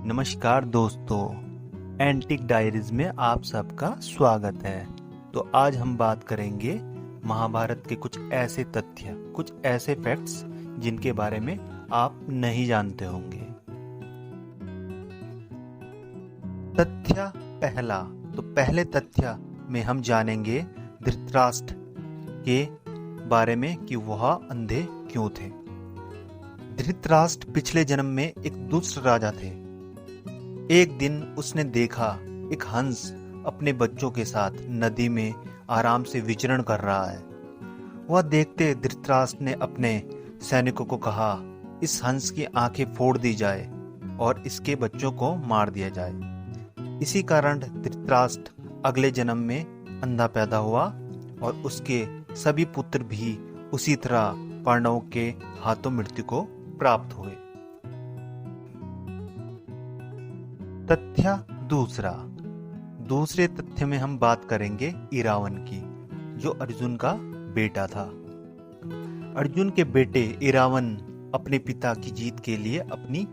नमस्कार दोस्तों, antique diaries में आप सबका स्वागत है। तो आज हम बात करेंगे महाभारत के कुछ ऐसे तथ्य, कुछ ऐसे फैक्ट्स जिनके बारे में आप नहीं जानते होंगे। तथ्य पहला, तो पहले तथ्य में हम जानेंगे धृतराष्ट्र के बारे में कि वह अंधे क्यों थे। धृतराष्ट्र पिछले जन्म में एक दुष्ट राजा थे। एक दिन उसने देखा एक हंस अपने बच्चों के साथ नदी में आराम से विचरण कर रहा है। वह देखते धृतराष्ट्र ने अपने सैनिकों को कहा, इस हंस की आंखें फोड़ दी जाए और इसके बच्चों को मार दिया जाए। इसी कारण धृतराष्ट्र अगले जन्म में अंधा पैदा हुआ और उसके सभी पुत्र भी उसी तरह पांडवों के हाथों मृत्यु को प्राप्त हुए। तथ्य दूसरा, दूसरे तथ्य में हम बात करेंगे इरावन की, जो अर्जुन का बेटा था। अर्जुन के बेटे इरावन अपने पिता की जीत के लिए अपनी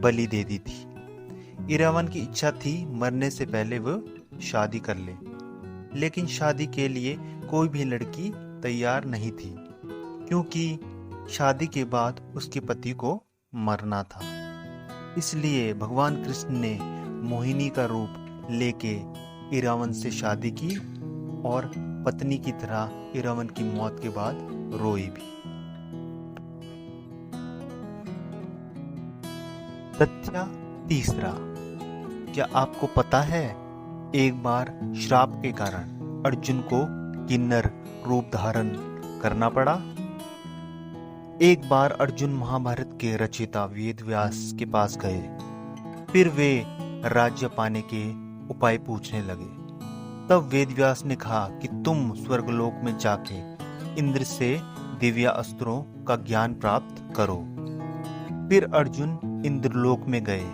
बलि दे दी थी। इरावन की इच्छा थी मरने से पहले वह शादी कर ले, लेकिन शादी के लिए कोई भी लड़की तैयार नहीं थी, क्योंकि शादी के बाद उसके पति को मरना था। इसलिए भगवान कृष्ण ने मोहिनी का रूप लेके इरावन से शादी की और पत्नी की तरह इरावन की मौत के बाद रोई भी। तथ्य तीसरा, क्या आपको पता है एक बार श्राप के कारण अर्जुन को किन्नर रूप धारण करना पड़ा। एक बार अर्जुन महाभारत के रचयिता वेद व्यास के पास गए। फिर वे राज्य पाने के उपाय पूछने लगे। तब वेद व्यास ने कहा कि तुम स्वर्गलोक में जाके इंद्र से दिव्य अस्त्रों का ज्ञान प्राप्त करो। फिर अर्जुन इंद्रलोक में गए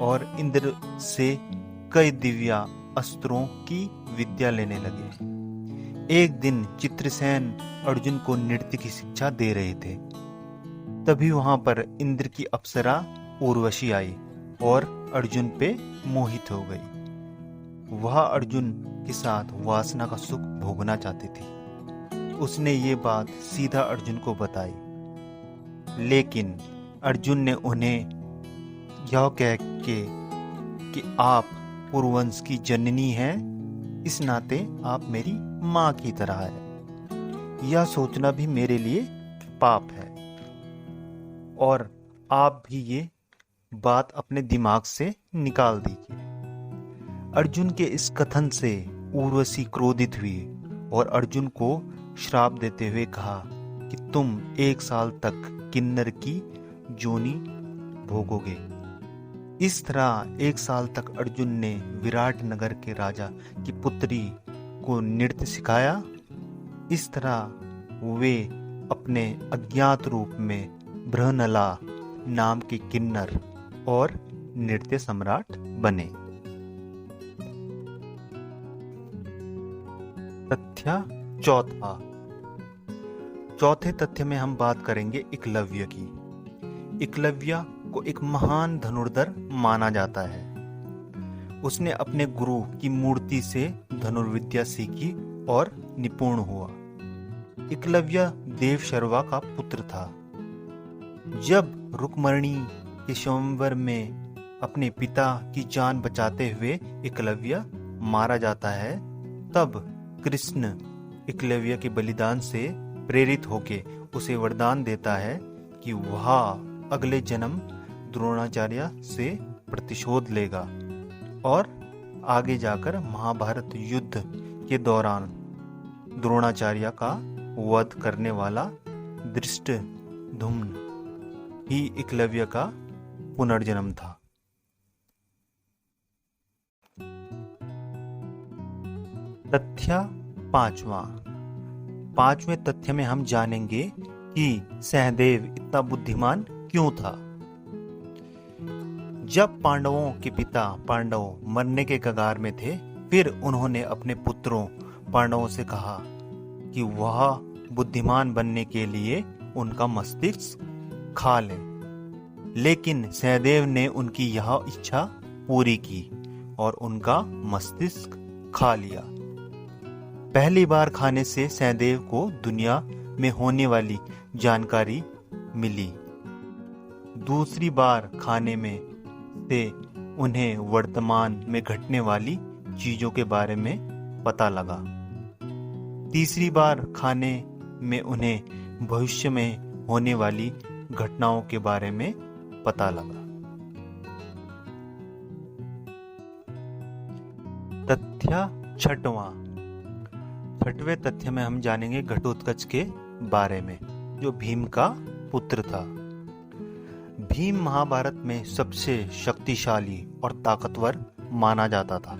और इंद्र से कई दिव्य अस्त्रों की विद्या लेने लगे। एक दिन चित्रसेन अर्जुन को नृत्य की शिक्षा दे रहे थे। तभी वहां पर इंद्र की अप्सरा उर्वशी आई और अर्जुन पे मोहित हो गई। वह अर्जुन के साथ वासना का सुख भोगना चाहती थी। उसने ये बात सीधा अर्जुन को बताई, लेकिन अर्जुन ने उन्हें यह कह के कि आप पुरुवंश की जननी हैं, इस नाते आप मेरी माँ की तरह है। यह सोचना भी मेरे लिए पाप है और आप भी ये बात अपने दिमाग से निकाल दीजिए। अर्जुन के इस कथन से उर्वशी क्रोधित हुई और अर्जुन को श्राप देते हुए कहा कि तुम 1 साल तक किन्नर की जोनी भोगोगे। इस तरह 1 साल तक अर्जुन ने विराट नगर के राजा की पुत्री को नृत्य सिखाया। इस तरह वे अपने अज्ञात रूप में बृहनला नाम के किन्नर और नृत्य सम्राट बने। तथ्य चौथा, चौथे तथ्य में हम बात करेंगे एकलव्य की। एकलव्य को एक महान धनुर्धर माना जाता है। उसने अपने गुरु की मूर्ति से धनुर्विद्या सीखी और निपुण हुआ। एकलव्य देवशर्वा का पुत्र था। जब रुक्मणी के स्वयंवर में अपने पिता की जान बचाते हुए एकलव्य मारा जाता है, तब कृष्ण एकलव्य के बलिदान से प्रेरित होके उसे वरदान देता है कि वह अगले जन्म द्रोणाचार्य से प्रतिशोध लेगा और आगे जाकर महाभारत युद्ध के दौरान द्रोणाचार्य का वध करने वाला धृष्टद्युम्न ही एकलव्य का पुनर्जन्म था। तथ्य पांचवा, पांचवें तथ्य में हम जानेंगे कि सहदेव इतना बुद्धिमान क्यों था। जब पांडवों के पिता पांडव मरने के कगार में थे, फिर उन्होंने अपने पुत्रों पांडवों से कहा कि वह बुद्धिमान बनने के लिए उनका मस्तिष्क खा लें। लेकिन सहदेव ने उनकी यह इच्छा पूरी की और उनका मस्तिष्क खा लिया। पहली बार खाने से सहदेव को दुनिया में होने वाली जानकारी मिली। दूसरी बार खाने में से उन्हें वर्तमान में घटने वाली चीजों के बारे में पता लगा। तीसरी बार खाने में उन्हें भविष्य में होने वाली घटनाओं के बारे में पता लगा। तथ्य छठवें तथ्य में हम जानेंगे घटोत्कच के बारे में, जो भीम का पुत्र था। भीम महाभारत में सबसे शक्तिशाली और ताकतवर माना जाता था।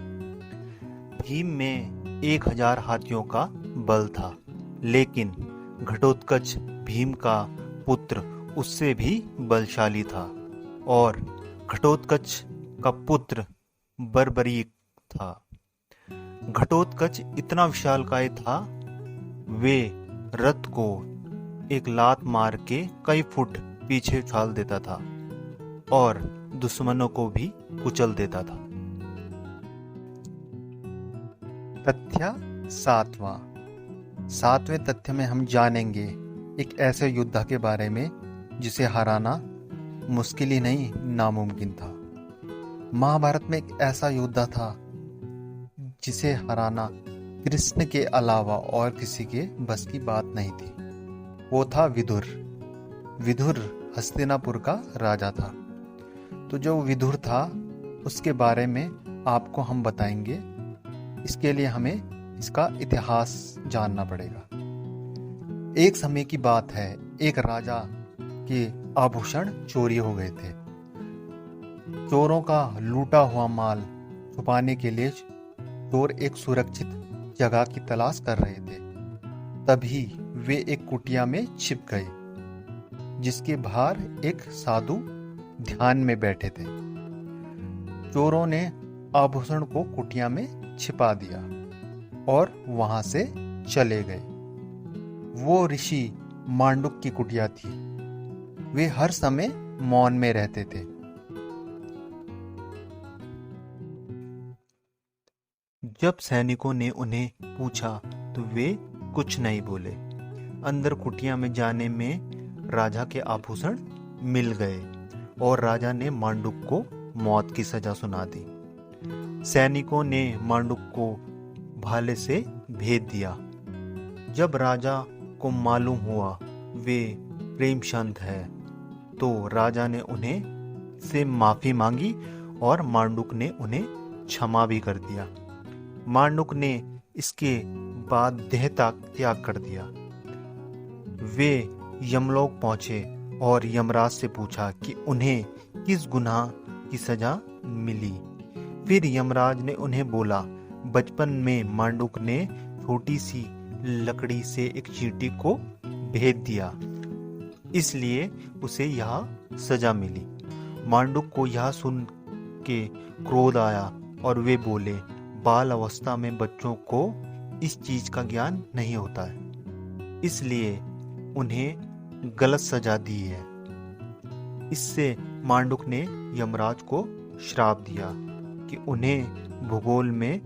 भीम में 1000 हाथियों का बल था, लेकिन घटोत्कच भीम का पुत्र उससे भी बलशाली था और घटोत्कच का पुत्र बर्बरीक था। घटोत्कच इतना विशालकाय था, वे रथ को एक लात मार के कई फुट पीछे उछाल देता था और दुश्मनों को भी कुचल देता था। तथ्य सातवें तथ्य में हम जानेंगे एक ऐसे योद्धा के बारे में जिसे हराना मुश्किल ही नहीं नामुमकिन था। महाभारत में एक ऐसा योद्धा था जिसे हराना कृष्ण के अलावा और किसी के बस की बात नहीं थी। वो था विदुर। विदुर हस्तिनापुर का राजा था। तो जो विदुर था उसके बारे में आपको हम बताएंगे। इसके लिए हमें इसका इतिहास जानना पड़ेगा। एक समय की बात है, एक राजा के आभूषण चोरी हो गए थे। चोरों का लूटा हुआ माल छुपाने के लिए चोर एक सुरक्षित जगह की तलाश कर रहे थे। तभी वे एक कुटिया में छिप गए, जिसके बाहर एक साधु ध्यान में बैठे थे। चोरों ने आभूषण को कुटिया में छिपा दिया और वहां से चले गए। वो ऋषि मांडुक की कुटिया थी। वे हर समय मौन में रहते थे। जब सैनिकों ने उन्हें पूछा तो वे कुछ नहीं बोले। अंदर कुटिया में जाने में राजा के आभूषण मिल गए और राजा ने मांडुक को मौत की सजा सुना दी। सैनिकों ने मांडुक को भाले से भेद दिया। जब राजा को मालूम हुआ वे प्रेमचंद है, तो राजा ने उन्हें से माफी मांगी और मांडुक ने उन्हें क्षमा भी कर दिया। मांडुक ने इसके बाद देह त्याग कर दिया। वे यमलोक पहुंचे और यमराज से पूछा कि उन्हें किस गुनाह की सजा मिली। फिर यमराज ने उन्हें बोला, बचपन में मांडुक ने छोटी सी लकड़ी से एक चींटी को भेद दिया, इसलिए उसे यह सजा मिली। मांडुक को यह सुन के क्रोध आया और वे बोले, बाल अवस्था में बच्चों को इस चीज का ज्ञान नहीं होता है, इसलिए उन्हें गलत सजा दी है। इससे मांडुक ने यमराज को श्राप दिया कि उन्हें भूगोल में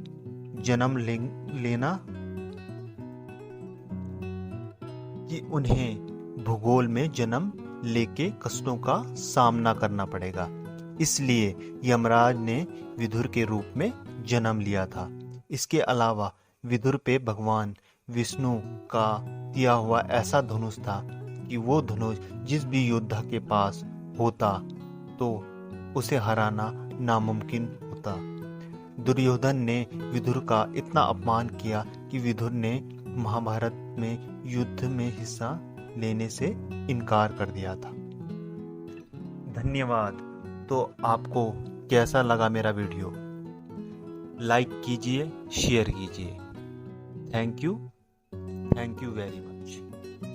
जन्म लेके कष्टों का सामना करना पड़ेगा। इसलिए यमराज ने विदुर के रूप में जन्म लिया था। इसके अलावा विदुर पे भगवान विष्णु का दिया हुआ ऐसा धनुष था कि वो धनुष जिस भी योद्धा के पास होता तो उसे हराना नामुमकिन होता। दुर्योधन ने विदुर का इतना अपमान किया कि विदुर ने महाभारत में युद्ध में हिस्सा लेने से इनकार कर दिया था। धन्यवाद। तो आपको कैसा लगा मेरा वीडियो? लाइक कीजिए, शेयर कीजिए। Thank you very much.